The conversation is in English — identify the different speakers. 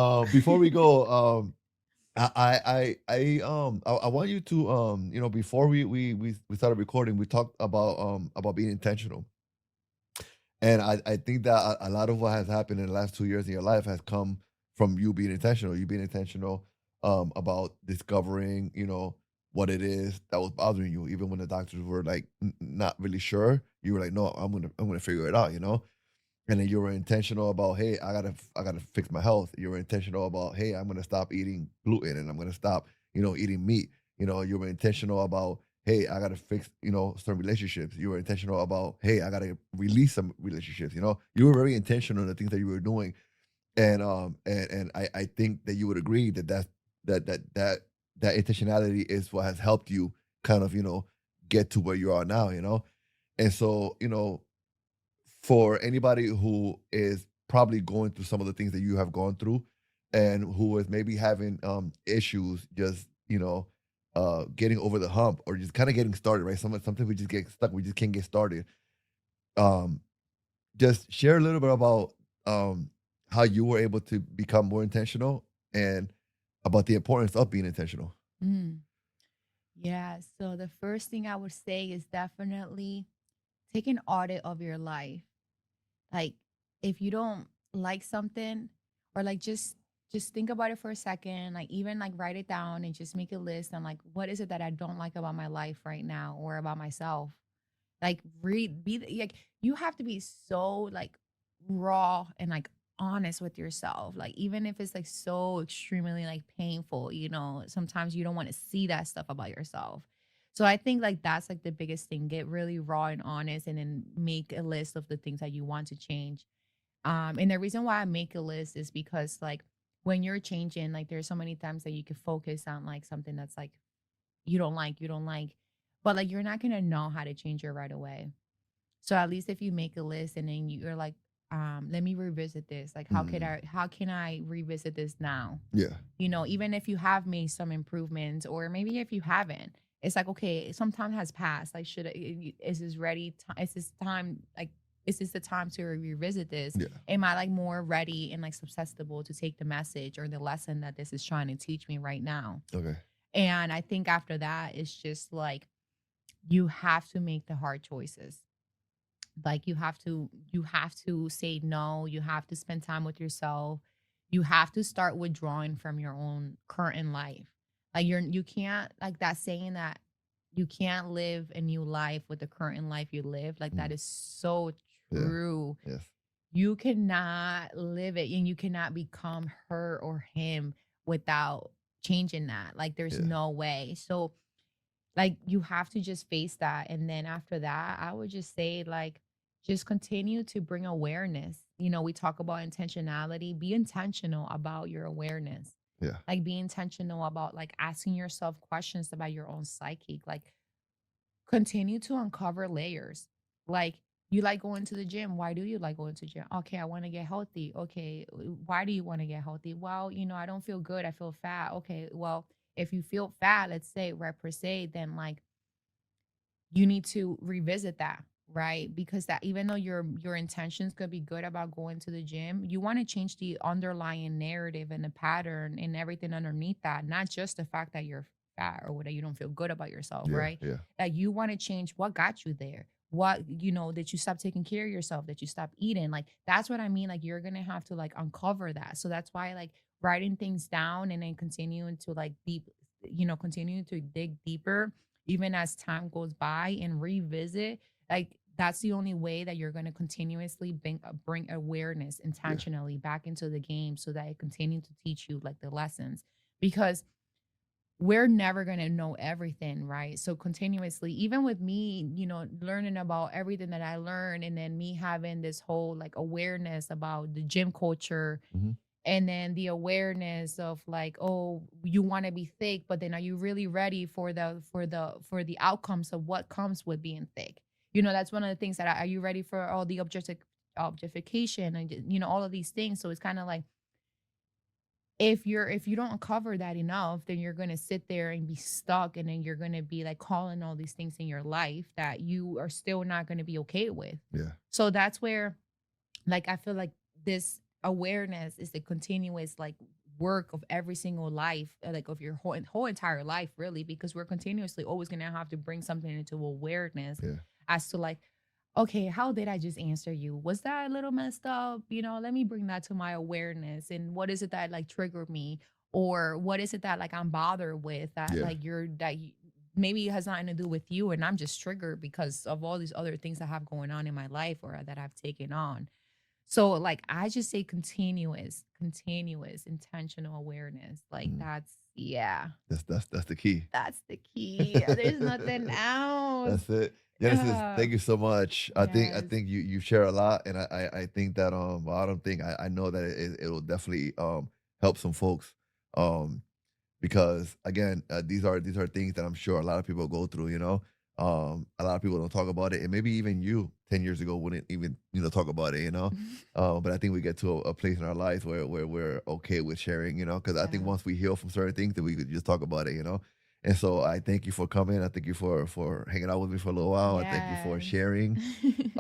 Speaker 1: Before we go, I want you to before we started recording, we talked about being intentional, and I think that a lot of what has happened in the last 2 years in your life has come from you being intentional. You being intentional about discovering, what it is that was bothering you, even when the doctors were like not really sure. You were like, no, I'm gonna figure it out, and then you were intentional about, hey, I gotta fix my health. You were intentional about, hey, I'm gonna stop eating gluten and I'm gonna stop, eating meat. You were intentional about, hey, I gotta fix, some relationships. You were intentional about, hey, I gotta release some relationships. You were very intentional in the things that you were doing, and I think that you would agree that that that that that intentionality is what has helped you kind of get to where you are now. And so for anybody who is probably going through some of the things that you have gone through and who is maybe having issues just getting over the hump or just kind of getting started, right? Sometimes we just get stuck, we just can't get started. um just share a little bit about how you were able to become more intentional and about the importance of being intentional.
Speaker 2: Mm. Yeah. So the first thing I would say is definitely take an audit of your life. Like if you don't like something or like just think about it for a second, like even like write it down and just make a list on like what is it that I don't like about my life right now or about myself. Like read be like you have to be so like raw and like honest with yourself. Like even if it's like so extremely like painful, sometimes you don't want to see that stuff about yourself. So I think like that's like the biggest thing. Get really raw and honest and then make a list of the things that you want to change. And the reason why I make a list is because like when you're changing, like there's so many times that you could focus on like something that's like you don't like, but like you're not gonna know how to change it right away. So at least if you make a list and then you're like, let me revisit this. Like
Speaker 1: Mm,
Speaker 2: how can I revisit this now?
Speaker 1: yeah,
Speaker 2: Even if you have made some improvements, or maybe if you haven't, it's like, okay, some time has passed. Like, is this ready? Is this time, like, is this the time to revisit this?
Speaker 1: yeah,
Speaker 2: Am I like more ready and like susceptible to take the message or the lesson that this is trying to teach me right now?
Speaker 1: okay,
Speaker 2: And I think after that, it's just like you have to make the hard choices. Like you have to say no, you have to spend time with yourself. You have to start withdrawing from your own current life. Like you can't, like that saying that you can't live a new life with the current life you live. Like
Speaker 1: mm,
Speaker 2: that is so
Speaker 1: yeah,
Speaker 2: true.
Speaker 1: yes,
Speaker 2: You cannot live it and you cannot become her or him without changing that. Like there's
Speaker 1: yeah,
Speaker 2: no way. So like you have to just face that. And then after that, I would just say, like, just continue to bring awareness. We talk about intentionality. Be intentional about your awareness.
Speaker 1: yeah,
Speaker 2: Like be intentional about like asking yourself questions about your own psyche. Like continue to uncover layers. Like you like going to the gym. Why do you like going to the gym? Okay, I want to get healthy. Okay, why do you want to get healthy? Well, I don't feel good. I feel fat. Okay, well, if you feel fat, let's say, right, per se, then like you need to revisit that, right? Because that, even though your intentions could be good about going to the gym, you want to change the underlying narrative and the pattern and everything underneath that, not just the fact that you're fat or that you don't feel good about yourself,
Speaker 1: yeah,
Speaker 2: right?
Speaker 1: yeah,
Speaker 2: That you want to change what got you there. What, that you stop taking care of yourself, that you stop eating. Like that's what I mean. Like you're gonna have to like uncover that. So that's why like writing things down and then continuing to like continue to dig deeper even as time goes by and revisit, like that's the only way that you're going to continuously bring awareness
Speaker 1: yeah,
Speaker 2: intentionally back into the game so that it continue to teach you like the lessons, because we're never going to know everything, right? So continuously, even with me, learning about everything that I learned, and then me having this whole like awareness about the gym culture,
Speaker 1: hmm,
Speaker 2: and then the awareness of like, oh, you want to be thick, but then are you really ready for the outcomes of what comes with being thick? That's one of the things that are you ready for all the objectification and all of these things. So it's kind of like if you don't cover that enough, then you're going to sit there and be stuck, and then you're going to be like calling all these things in your life that you are still not going to be okay with.
Speaker 1: yeah,
Speaker 2: So that's where, like, I feel like this awareness is the continuous like work of every single life, like of your whole entire life, really, because we're continuously always gonna have to bring something into awareness
Speaker 1: Yeah.
Speaker 2: as to like, okay, how did I just answer you? Was that a little messed up? Let me bring that to my awareness. And what is it that like triggered me? Or what is it that like I'm bothered with that
Speaker 1: Yeah.
Speaker 2: like maybe it has nothing to do with you and I'm just triggered because of all these other things I have going on in my life or that I've taken on. So, like, I just say continuous intentional awareness. Like,
Speaker 1: Mm.
Speaker 2: that's yeah,
Speaker 1: That's the key.
Speaker 2: that's the key. There's nothing else.
Speaker 1: That's it. Genesis,
Speaker 2: Uh,
Speaker 1: thank you so much. I
Speaker 2: yes.
Speaker 1: think you share a lot, and I think that well, I don't think I know that it'll definitely help some folks. Um because again, these are things that I'm sure a lot of people go through. A lot of people don't talk about it, and maybe even you 10 years ago wouldn't even talk about it. But I think we get to a place in our lives where we're okay with sharing. Because I think
Speaker 2: Yeah.
Speaker 1: once we heal from certain things, then we could just talk about it. And so I thank you for coming. I thank you for hanging out with me for a little while. I thank you for
Speaker 2: Yes.
Speaker 1: sharing.